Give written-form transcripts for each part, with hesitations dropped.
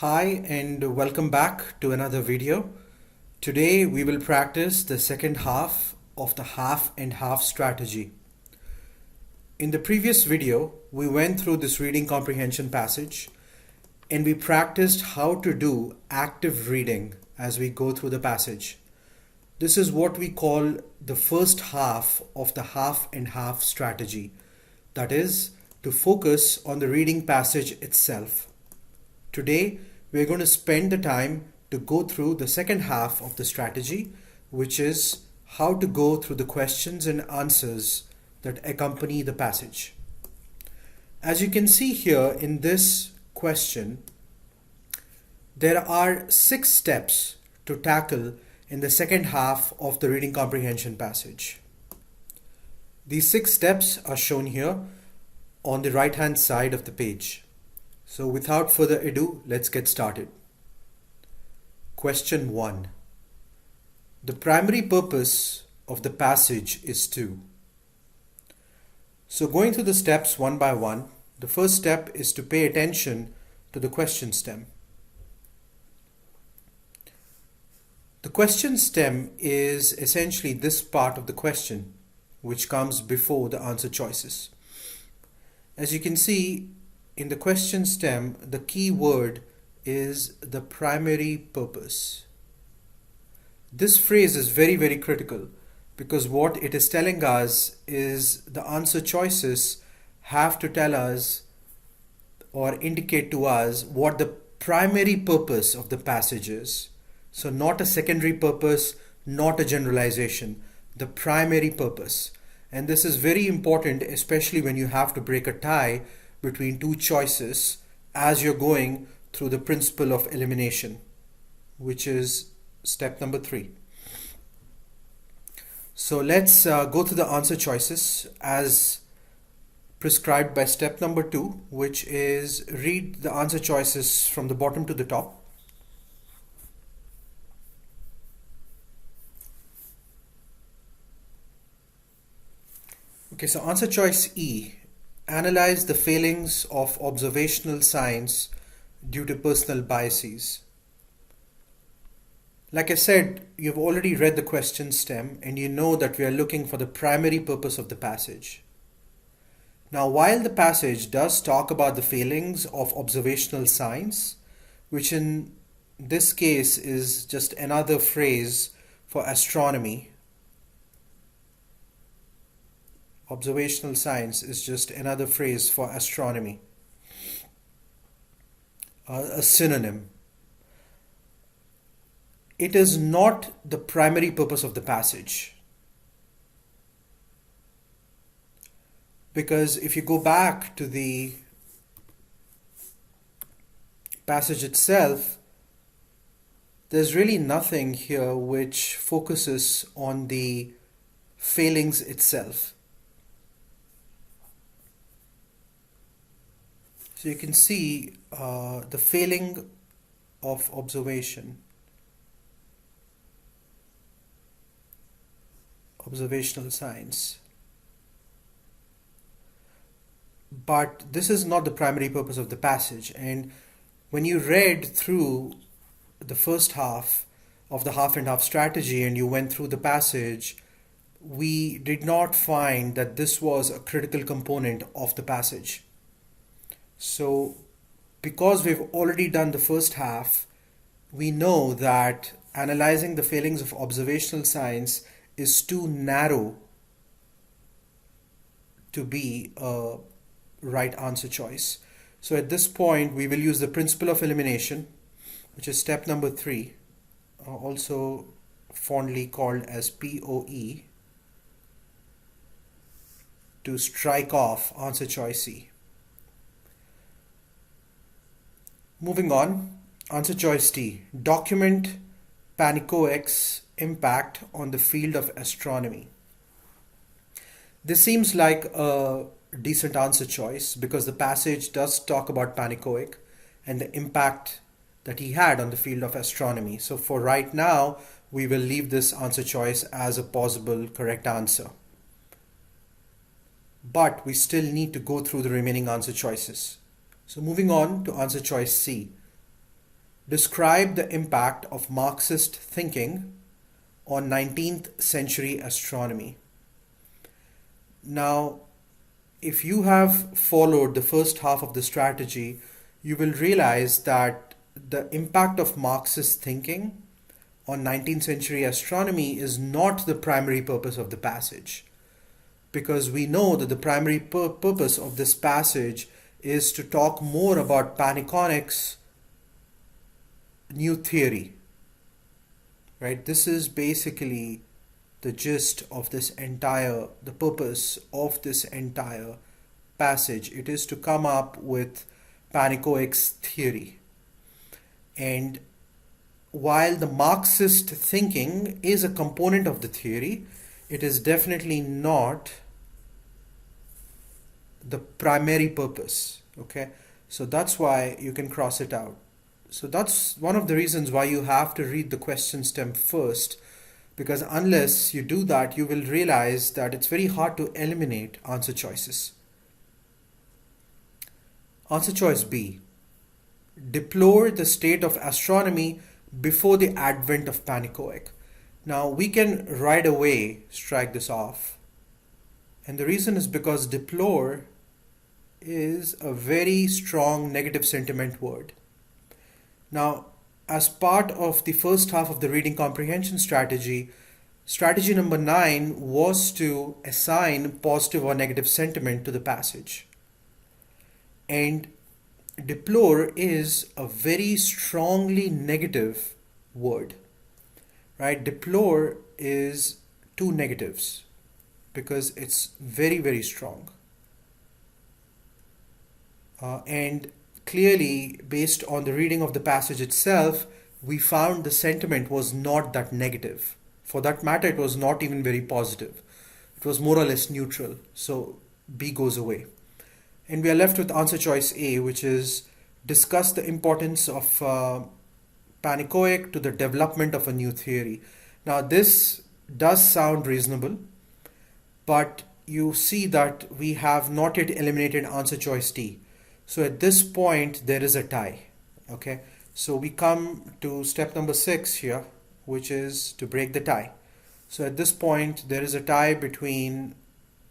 Hi and welcome back to another video. Today we will practice the second half of the half and half strategy. In the previous video, we went through this reading comprehension passage and we practiced how to do active reading as we go through the passage. This is what we call the first half of the half and half strategy. That is, to focus on the reading passage itself. Today, we're going to spend the time to go through the second half of the strategy, which is how to go through the questions and answers that accompany the passage. As you can see here in this question, there are 6 steps to tackle in the second half of the reading comprehension passage. These 6 steps are shown here on the right-hand side of the page. So without further ado, let's get started. Question 1. The primary purpose of the passage is to. So going through the steps one by one, the first step is to pay attention to the question stem. The question stem is essentially this part of the question, which comes before the answer choices. As you can see, in the question stem, the key word is the primary purpose. This phrase is very critical because what it is telling us is the answer choices have to tell us or indicate to us what the primary purpose of the passage is. So not a secondary purpose, not a generalization, the primary purpose. And this is very important, especially when you have to break a tie between two choices as you're going through the principle of elimination, which is step number 3. So let's go through the answer choices as prescribed by step number 2, which is read the answer choices from the bottom to the top. Okay, so answer choice E. Analyze the failings of observational science due to personal biases. Like I said, you've already read the question stem and you know that we are looking for the primary purpose of the passage. Now, while the passage does talk about the failings of observational science, which in this case is just another phrase for astronomy, observational science is just another phrase for astronomy, a synonym. It is not the primary purpose of the passage. Because if you go back to the passage itself, there's really nothing here which focuses on the failings itself. So you can see the failing of observational science. But this is not the primary purpose of the passage. And when you read through the first half of the half and half strategy and you went through the passage, we did not find that this was a critical component of the passage. So because we've already done the first half, we know that analyzing the failings of observational science is too narrow to be a right answer choice. So at this point, we will use the principle of elimination, which is step number 3, also fondly called as POE, to strike off answer choice C. Moving on, answer choice D. Document panicoic's impact on the field of astronomy. This seems like a decent answer choice because the passage does talk about Panicoic and the impact that he had on the field of astronomy. So for right now, we will leave this answer choice as a possible correct answer. But we still need to go through the remaining answer choices. So moving on to answer choice C. describe the impact of Marxist thinking on 19th century astronomy. Now, if you have followed the first half of the strategy, you will realize that the impact of Marxist thinking on 19th century astronomy is not the primary purpose of the passage, because we know that the primary purpose of this passage is to talk more about Paniconic's new theory, right? This is basically the gist of the purpose of this entire passage. It is to come up with Panicoic's theory. And while the Marxist thinking is a component of the theory, it is definitely not the primary purpose. Okay, so that's why you can cross it out. So that's one of the reasons why you have to read the question stem first, because unless you do that, you will realize that it's very hard to eliminate answer choices. Answer choice B: deplore the state of astronomy before the advent of Panicoic. Now we can right away strike this off, and the reason is because deplore is a very strong negative sentiment word. Now, as part of the first half of the reading comprehension strategy, strategy number 9 was to assign positive or negative sentiment to the passage. And deplore is a very strongly negative word, right? Deplore is 2 negatives because it's very, very strong. And clearly, based on the reading of the passage itself, we found the sentiment was not that negative. For that matter, it was not even very positive. It was more or less neutral. So B goes away. And we are left with answer choice A, which is discuss the importance of Panicoic to the development of a new theory. Now, this does sound reasonable, but you see that we have not yet eliminated answer choice D. So at this point, there is a tie. Okay, so we come to step number 6 here, which is to break the tie. So at this point, there is a tie between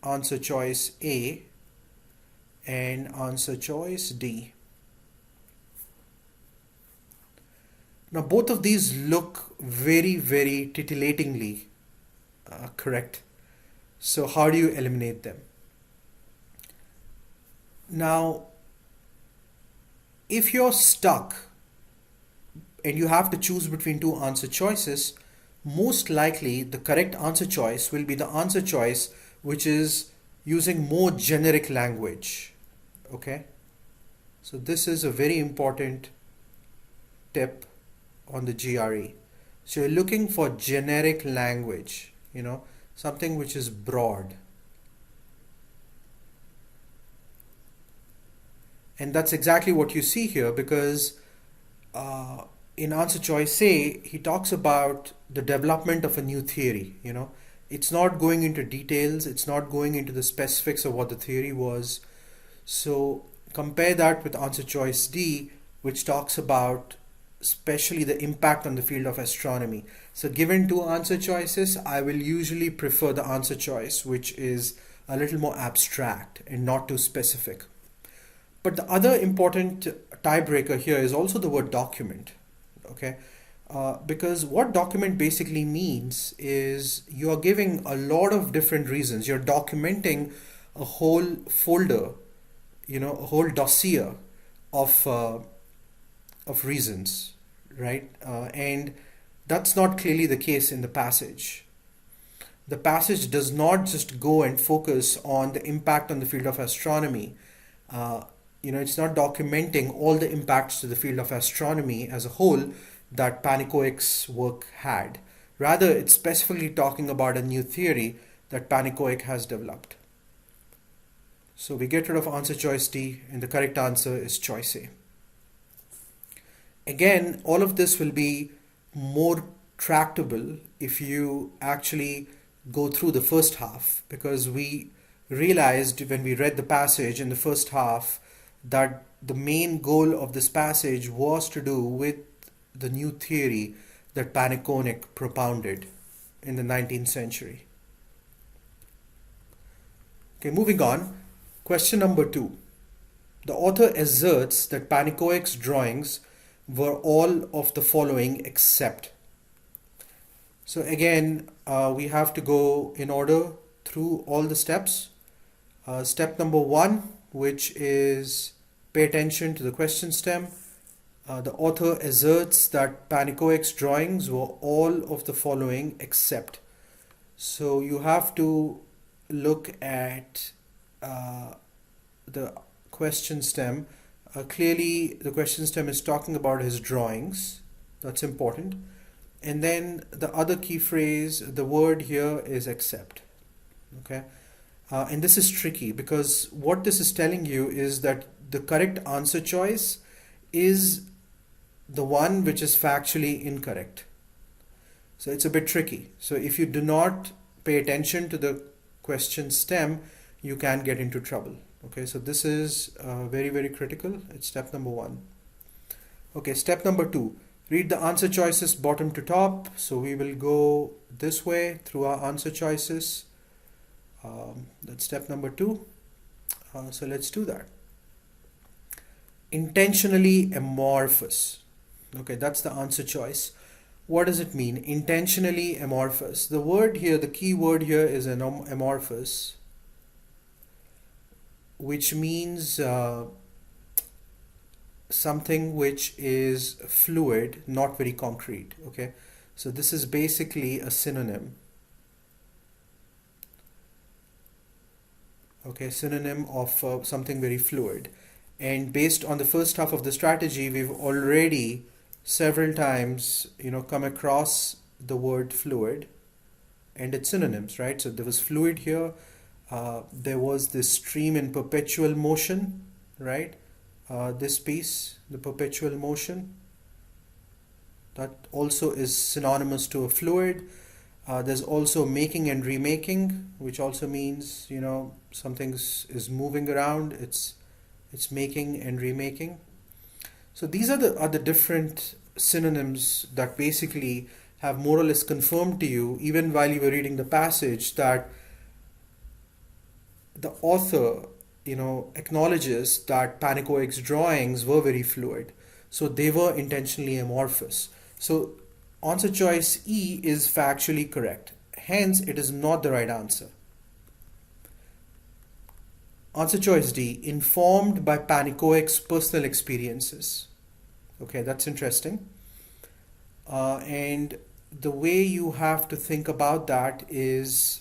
answer choice A and answer choice D. Now, both of these look very, very titillatingly correct. So how do you eliminate them? Now, if you're stuck and you have to choose between 2 answer choices, most likely the correct answer choice will be the answer choice which is using more generic language. Okay, so this is a very important tip on the GRE. So you're looking for generic language, something which is broad. And that's exactly what you see here, because in answer choice A, he talks about the development of a new theory. It's not going into details, it's not going into the specifics of what the theory was. So compare that with answer choice D, which talks about especially the impact on the field of astronomy. So given 2 answer choices, I will usually prefer the answer choice which is a little more abstract and not too specific. But the other important tiebreaker here is also the word document. Okay, because what document basically means is you are giving a lot of different reasons. You're documenting a whole folder, a whole dossier of reasons, right? And that's not clearly the case in the passage. The passage does not just go and focus on the impact on the field of astronomy. It's not documenting all the impacts to the field of astronomy as a whole that Panicoic's work had. Rather, it's specifically talking about a new theory that Panicoic has developed. So we get rid of answer choice D, and the correct answer is choice A. Again, all of this will be more tractable if you actually go through the first half, because we realized when we read the passage in the first half that the main goal of this passage was to do with the new theory that Panaconic propounded in the 19th century. Okay, moving on. Question number 2. The author asserts that Panicoic's drawings were all of the following except. So again, we have to go in order through all the steps. Step number 1, which is pay attention to the question stem. The author asserts that Panicoic's drawings were all of the following except. So you have to look at the question stem. Clearly, the question stem is talking about his drawings. That's important. And then the other key phrase, the word here is except. Okay. And this is tricky because what this is telling you is that the correct answer choice is the one which is factually incorrect. So it's a bit tricky. So if you do not pay attention to the question stem, you can get into trouble. Okay, so this is very, very critical. It's step number 1. Okay, step number 2. Read the answer choices bottom to top. So we will go this way through our answer choices. That's step number 2. So let's do that. Intentionally amorphous. Okay, that's the answer choice. What does it mean? Intentionally amorphous. The word here, the key word here is amorphous, which means something which is fluid, not very concrete. Okay, so this is basically a synonym. Okay, synonym of something very fluid. And based on the first half of the strategy, we've already several times, come across the word fluid and its synonyms, right? So there was fluid here. There was this stream in perpetual motion, right? This piece, the perpetual motion, that also is synonymous to a fluid. There's also making and remaking, which also means, something is moving around. It's making and remaking. So these are the different synonyms that basically have more or less confirmed to you, even while you were reading the passage, that the author, acknowledges that Panicoic's drawings were very fluid. So they were intentionally amorphous. So answer choice E is factually correct. Hence, it is not the right answer. Answer choice D, informed by Panicoic's personal experiences. Okay, that's interesting. And the way you have to think about that is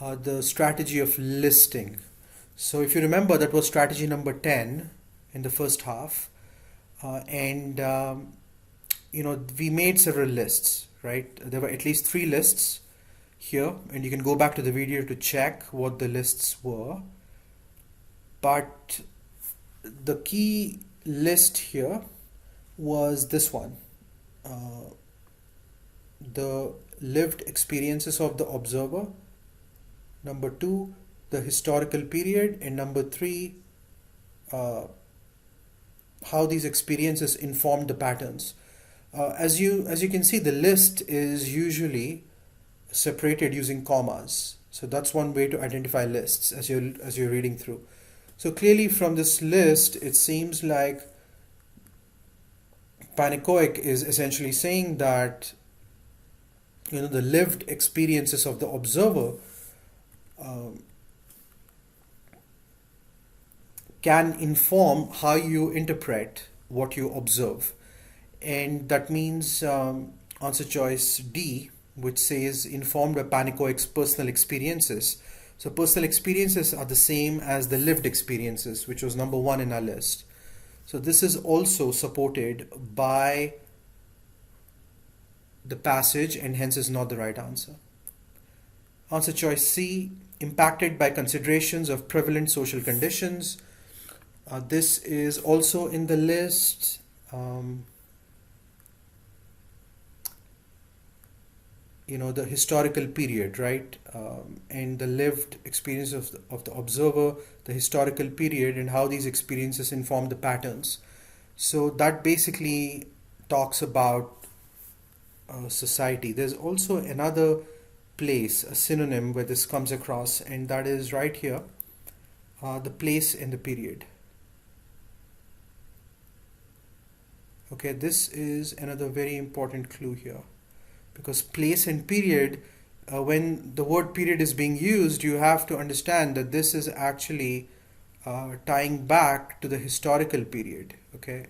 the strategy of listing. So if you remember, that was strategy number 10 in the first half. We made several lists, right? There were at least 3 lists here, and you can go back to the video to check what the lists were. But the key list here was this one, the lived experiences of the observer, number 2, the historical period, and number 3, how these experiences informed the patterns. As you can see, the list is usually separated using commas. So that's one way to identify lists as you're reading through. So clearly from this list, it seems like Panicoic is essentially saying that the lived experiences of the observer can inform how you interpret what you observe. And that means answer choice D, which says informed by Panicoic's personal experiences. So personal experiences are the same as the lived experiences, which was number 1 in our list. So this is also supported by the passage and hence is not the right answer. Answer choice C, impacted by considerations of prevalent social conditions. This is also in the list. The historical period, right? And the lived experience of the observer, the historical period, and how these experiences inform the patterns. So that basically talks about society. There's also another place, a synonym where this comes across, and that is right here, the place and the period. Okay, this is another very important clue here, because place and period, when the word period is being used, you have to understand that this is actually tying back to the historical period. Okay,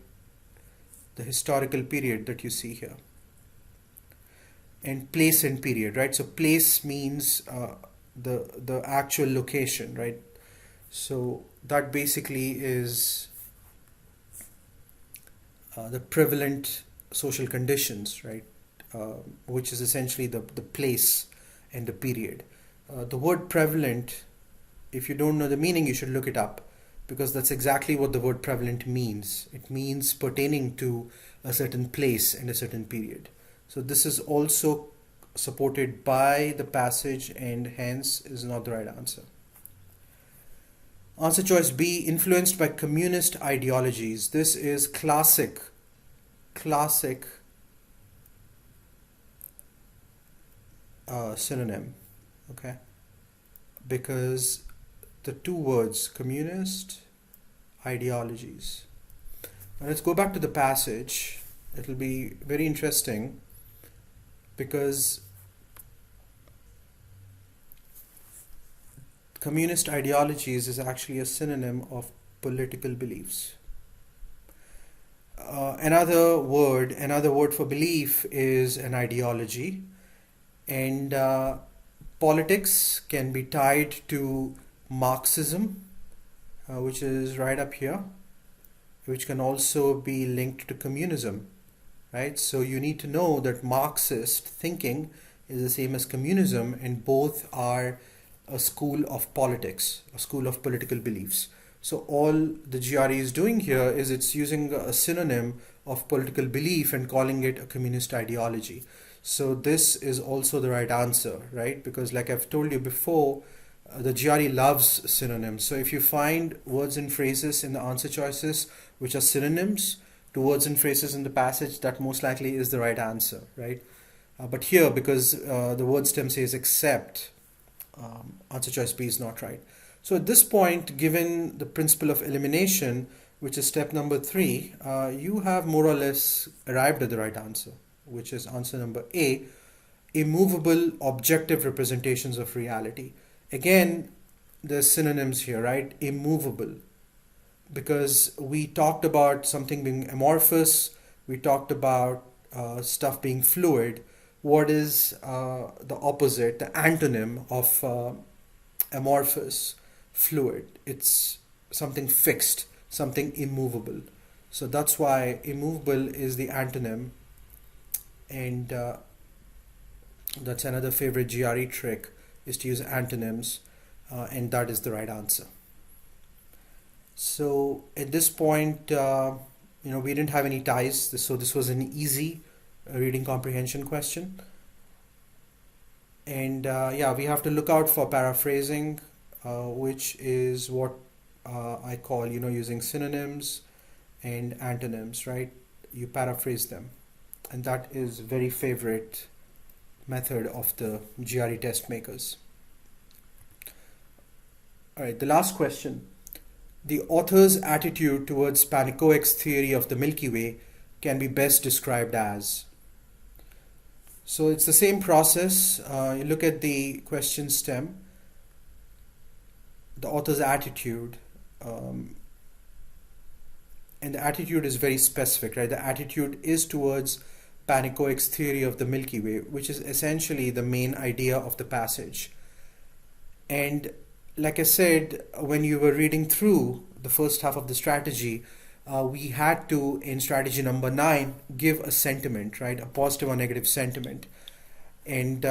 the historical period that you see here. And place and period, right? So place means the actual location, right? So that basically is the prevalent social conditions, right? Which is essentially the place and the period. The word prevalent, if you don't know the meaning, you should look it up, because that's exactly what the word prevalent means. It means pertaining to a certain place and a certain period. So this is also supported by the passage and hence is not the right answer. Answer choice B, influenced by communist ideologies. This is classic synonym, okay? Because the two words, communist ideologies. Now let's go back to the passage. It'll be very interesting because communist ideologies is actually a synonym of political beliefs. Another word for belief is an ideology, and politics can be tied to Marxism, which is right up here, which can also be linked to communism, right? So you need to know that Marxist thinking is the same as communism, and both are a school of politics, a school of political beliefs. So all the GRE is doing here is it's using a synonym of political belief and calling it a communist ideology. So this is also the right answer, right? Because like I've told you before, the GRE loves synonyms. So if you find words and phrases in the answer choices which are synonyms to words and phrases in the passage, that most likely is the right answer, right? But here, because the word stem says except, answer choice B is not right. So at this point, given the principle of elimination, which is step number 3, you have more or less arrived at the right answer, which is answer number A, immovable objective representations of reality. Again, there's synonyms here, right? Immovable, because we talked about something being amorphous, we talked about stuff being fluid. What is the opposite, the antonym of amorphous? Fluid. It's something fixed, something immovable. So that's why immovable is the antonym, and that's another favorite GRE trick, is to use antonyms, and that is the right answer. So at this point, we didn't have any ties, so this was an easy reading comprehension question. And we have to look out for paraphrasing, which is what I call, using synonyms and antonyms, right? You paraphrase them. And that is very favorite method of the GRE test makers. All right, the last question. The author's attitude towards Panicoic's theory of the Milky Way can be best described as. So it's the same process. You look at the question stem, the author's attitude, and the attitude is very specific, right? The attitude is towards Panicoic's theory of the Milky Way, which is essentially the main idea of the passage. And like I said, when you were reading through the first half of the strategy, we had to, in strategy number 9, give a sentiment, right? A positive or negative sentiment. And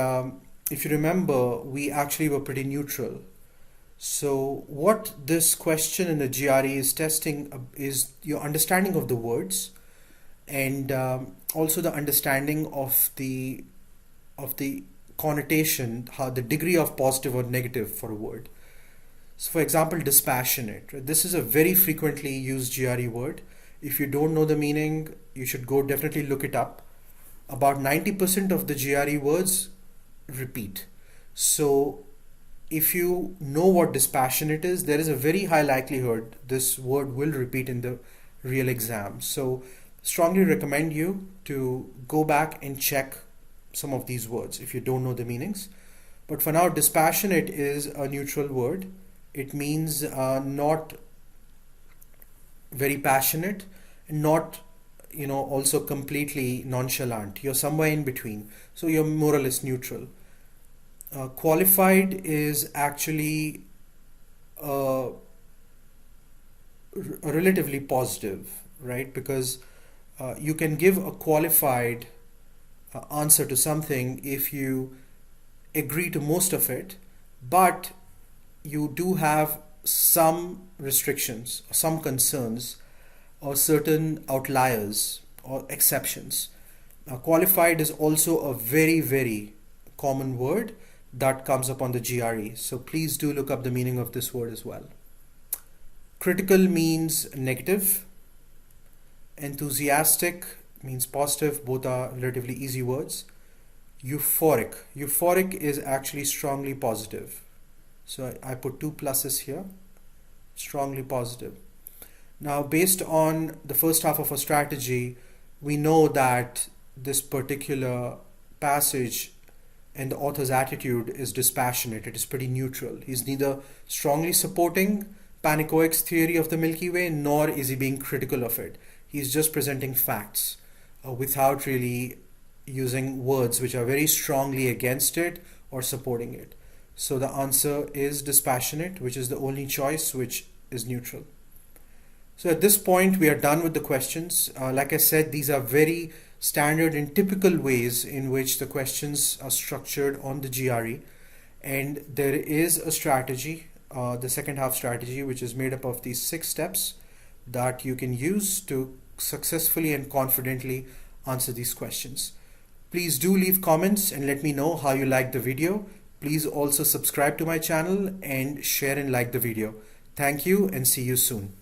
if you remember, we actually were pretty neutral. So what this question in the GRE is testing is your understanding of the words, and also the understanding of the connotation, how the degree of positive or negative for a word. So for example, dispassionate. This is a very frequently used GRE word. If you don't know the meaning, you should go definitely look it up. About 90% of the GRE words repeat. So if you know what dispassionate is, there is a very high likelihood this word will repeat in the real exam. So strongly recommend you to go back and check some of these words if you don't know the meanings. But for now, dispassionate is a neutral word. It means not very passionate, not also completely nonchalant. You're somewhere in between, so you're more or less neutral. Qualified is actually relatively positive, right? Because you can give a qualified answer to something if you agree to most of it, but you do have some restrictions, some concerns, or certain outliers or exceptions. Qualified is also a very, very common word that comes up on the GRE. So please do look up the meaning of this word as well. Critical means negative. Enthusiastic means positive. Both are relatively easy words. Euphoric. Euphoric is actually strongly positive. So I put 2 pluses here. Strongly positive. Now, based on the first half of a strategy, we know that this particular passage and the author's attitude is dispassionate. It is pretty neutral. He's neither strongly supporting Panicoic's theory of the Milky Way, nor is he being critical of it. He's just presenting facts without really using words which are very strongly against it or supporting it. So the answer is dispassionate, which is the only choice which is neutral. So at this point, we are done with the questions. Like I said, these are very standard and typical ways in which the questions are structured on the GRE. And there is a strategy, the second half strategy, which is made up of these 6 steps that you can use to successfully and confidently answer these questions. Please do leave comments and let me know how you liked the video. Please also subscribe to my channel and share and like the video. Thank you and see you soon.